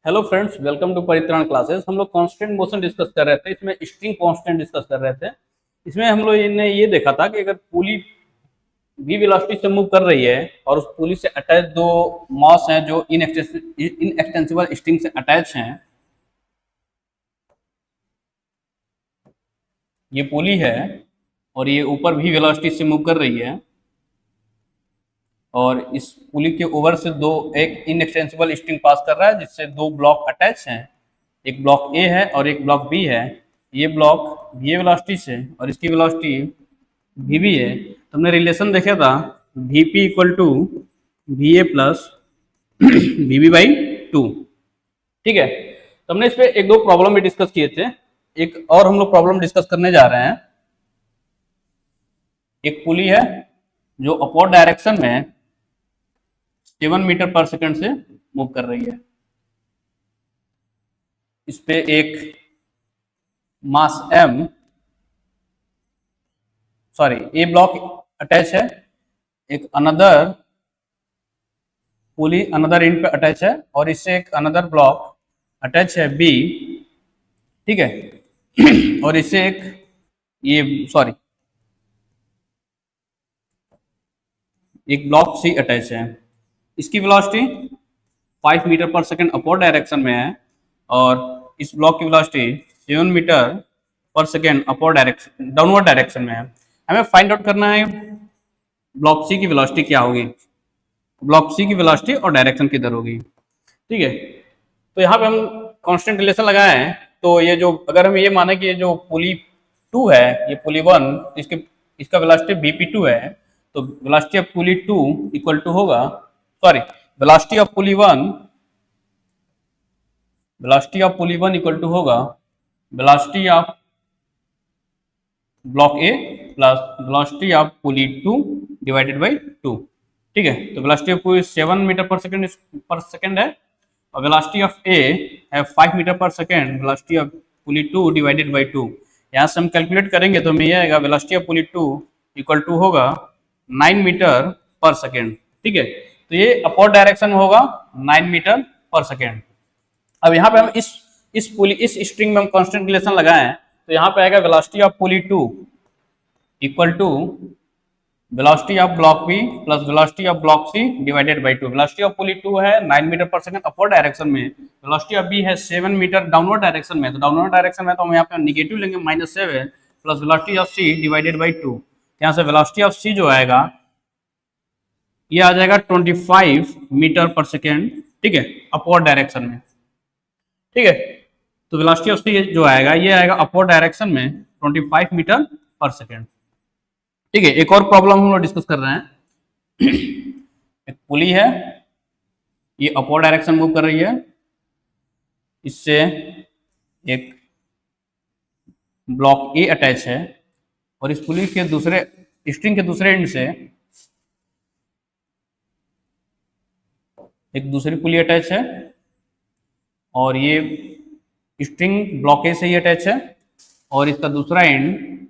Hello friends, welcome to Paritran classes. हम लोग constant motion discuss कर रहे थे। इसमें स्ट्रिंग कांस्टेंट डिस्कस कर रहे थे। इसमें हम लोग ने ये देखा था कि अगर पुली v वेलोसिटी से मूव कर रही है और उस पुली से अटैच दो मास हैं जो इनएक्सटेंसिबल स्ट्रिंग से अटैच हैं। ये पुली है और ये ऊपर v वेलोसिटी से मूव कर रही है और इस पुली के ओवर से एक इनएक्सटेंसिबल स्ट्रिंग पास कर रहा है जिससे दो ब्लॉक अटैच हैं। एक ब्लॉक ए है और एक ब्लॉक बी है। ये ब्लॉक वी वेलोसिटी से और इसकी वेलोसिटी वी बी है। तो हमने रिलेशन देखा था V P equal to V A plus V B by two. ठीक है, तो हमने इस पे एक दो प्रॉब्लम भी डिस्कस किए थे। एक और हम लोग प्रॉब्लम डिस्कस करने जा रहे हैं। एक पुली है जो अपवर्ड डायरेक्शन में 7 मीटर पर सेकंड से मूव कर रही है। इस पे एक मास m ए ब्लॉक अटैच है, एक अनदर पुली अनदर एंड पे अटैच है और इससे एक अनदर ब्लॉक अटैच है बी। ठीक है और इससे एक एक ब्लॉक सी अटैच है। इसकी वेलोसिटी 5 मीटर पर सेकंड अपवर्ड डायरेक्शन में है और इस ब्लॉक की वेलोसिटी 7 मीटर पर second upward direction downward direction में है। हमें फाइंड आउट करना है ब्लॉक सी की वेलोसिटी क्या होगी, ब्लॉक सी की वेलोसिटी और डायरेक्शन किधर होगी। ठीक है, तो यहाँ पे हम कांस्टेंट रिलेशन लगाए हैं। तो ये जो अगर हम ये माने कि ये जो पुली 2 है ये पुली 1, इसका वेलोसिटी vp2 है, तो velocity of pulley 2 equal to होगा velocity of pulley 1 equal to होगा velocity of block A plus velocity of pulley 2 divided by 2। ठीक है, तो वेलोसिटी ऑफ पुली 7 मीटर पर सेकंड है और वेलोसिटी ऑफ ए है 5 मीटर पर second. Velocity of pulley 2 divided by 2, यहाँ से हम कैलकुलेट करेंगे तो हमें यह आएगा velocity of pulley 2 equal to होगा 9 मीटर पर सेकंड। ठीक है, तो ये अपवर्ड डायरेक्शन में होगा 9 मीटर पर सेकंड। अब यहाँ पे हम इस स्ट्रिंग में हम कांस्टेंट रिलेशन लगाए हैं तो यहाँ पे आएगा velocity of pulley 2 equal to velocity of block B plus velocity of block C divided by 2। Velocity of pulley 2 है 9 मीटर पर सेकंड अपवर्ड डायरेक्शन में, वेलोसिटी ऑफ बी है 7 मीटर डाउनवर्ड डायरेक्शन में। तो डाउनवर्ड डायरेक्शन में तो हम यहाँ पे नेगेटिव लेंगे -7 plus velocity of C divided by 2। यहाँ से वेलोसिटी ऑफ सी जो आएगा ये आ जाएगा 25 मीटर पर सेकेंड। ठीक है, अपवर्ड डायरेक्शन में। ठीक है, तो वेलोसिटी ऑफ सी जो आएगा ये आएगा अपवर्ड डायरेक्शन में 25 मीटर पर सेकेंड। ठीक है, एक और प्रॉब्लम हम लोग डिस्कस कर रहे हैं। एक पुली है, ये अपवर्ड डायरेक्शन मूव कर रही है, इससे एक ब्लॉक ए अटैच है और इस पुली के दूसरे स्ट्रिंग के दूसरे एंड से एक दूसरी पुली अटैच है और ये स्ट्रिंग ब्लॉक ए से ही अटैच है और इसका दूसरा एंड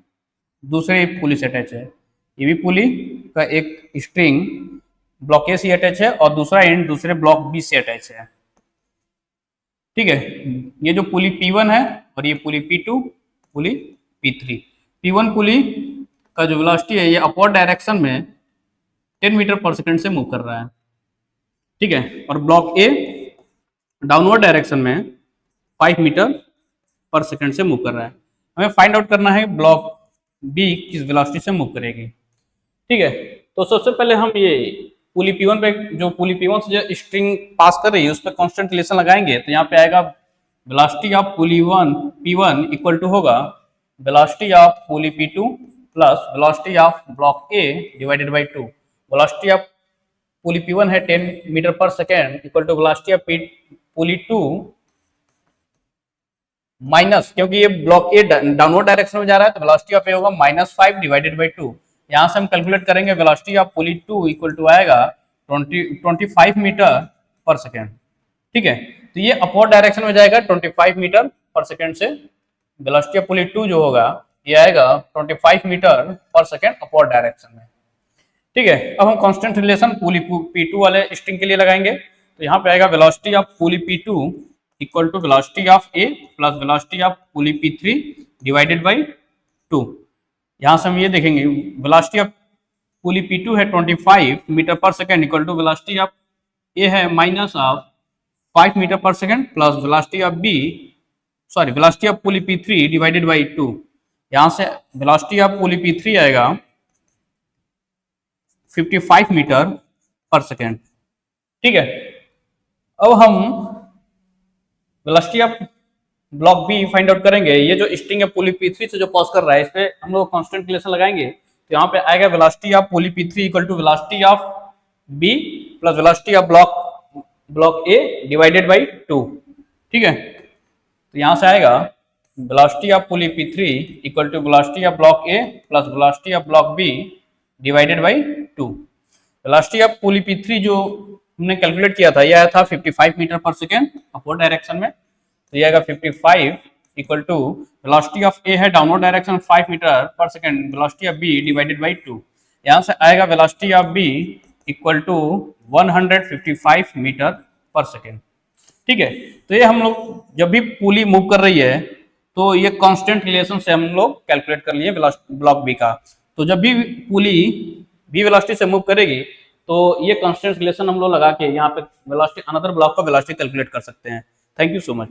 दूसरे पुली से अटैच है। ये भी पुली का एक स्ट्रिंग ब्लॉक ए से अटैच है और दूसरा एंड दूसरे ब्लॉक बी से अटैच है। ठीक है, ये जो पुली P1 है और ये पुली P2, पुली P3। P1 पुली का जो वेलोसिटी है ये अपवर्ड डायरेक्शन में 10 मीटर पर सेकंड से मूव कर रहा है। ठीक है, और ब्लॉक ए डाउनवर्ड डायरेक्शन में 5 मीटर पर सेकंड से मूव कर रहा है। हमें फाइंड आउट करना है ब्लॉक बी किस वेलोसिटी से मूव करेगी। ठीक है, तो सबसे पहले हम ये पुली P1 पे जो पुली P1 से जो स्ट्रिंग पास कर रही है उस पर कांस्टेंट रिलेशन लगाएंगे तो यहाँ पे आएगा velocity of pulley P1 equal to होगा velocity of pulley P2 plus velocity of block A divided by 2। Velocity of pulley P1 है 10 मीटर पर second equal to velocity of pulley 2 minus, क्योंकि ये ब्लॉक ए डाउनवर्ड डायरेक्शन में जा रहा है तो वेलोसिटी ऑफ ए होगा -5 डिवाइडेड बाई 2। यहाँ से हम कैलकुलेट करेंगे velocity of pulley 2 equal to आएगा 25 मीटर पर सेकेंड। ठीक है, तो ये अपवर्ड डायरेक्शन में जाएगा 25 मीटर पर सेकेंड से। वेलोसिटी ऑफ पुली 2 जो होगा ये आएगा 25 मीटर पर सेकेंड अपवर्ड डायरेक्शन में। ठीक है, अब हम कांस्टेंट रिलेशन पुली P2 वाले स्ट्रिंग के लिए लगाएंगे तो यहाँ पे आएगा velocity of pulley P2 equal to velocity of A plus velocity of pulley P3 divided by 2। यहाँ से हम ये देखेंगे वेलोसिटी ऑफ पुली P2 है 25 मीटर पर second equal to velocity of A है माइनस ऑफ 5 मीटर पर second plus velocity of B velocity of pulley P3 divided by 2। यहाँ से वेलोसिटी ऑफ पुली P3 आएगा 55 मीटर पर सेकेंड। ठीक है, अब हम velocity of block B find out करेंगे। ये जो स्ट्रिंग है पुली P3 से जो पास कर रहा है, इस पे हम लोग कांस्टेंट रिलेशन लगाएंगे, तो यहाँ पे आएगा velocity of pulley P3 equal to velocity of B plus velocity of block A divided by 2। ठीक है, तो यहाँ से आएगा velocity of pulley P3 equal to velocity of block A plus velocity of block B divided by 2। Velocity of pulley P3 जो हमने calculate किया था, यह आया था 55 मीटर पर सेकेंड अपवर्ड डायरेक्शन में, तो यह आएगा 55 equal to velocity of A है डाउनवर्ड डायरेक्शन 5 मीटर पर second, velocity of B divided by 2। यहाँ से आएगा velocity of B equal to 155 metre पर सेकेंड। ठीक है, तो ये हम लोग जब भी पुली मूव कर रही है तो ये कांस्टेंट रिलेशन से हम लोग कैलकुलेट कर लिए ब्लॉक बी का। तो जब भी पुली बी वेलोसिटी से मूव करेगी तो ये कांस्टेंट रिलेशन हम लोग लगा के यहाँ पे वेलोसिटी अनदर ब्लॉक का वेलोसिटी कैलकुलेट कर सकते हैं। Thank you so much.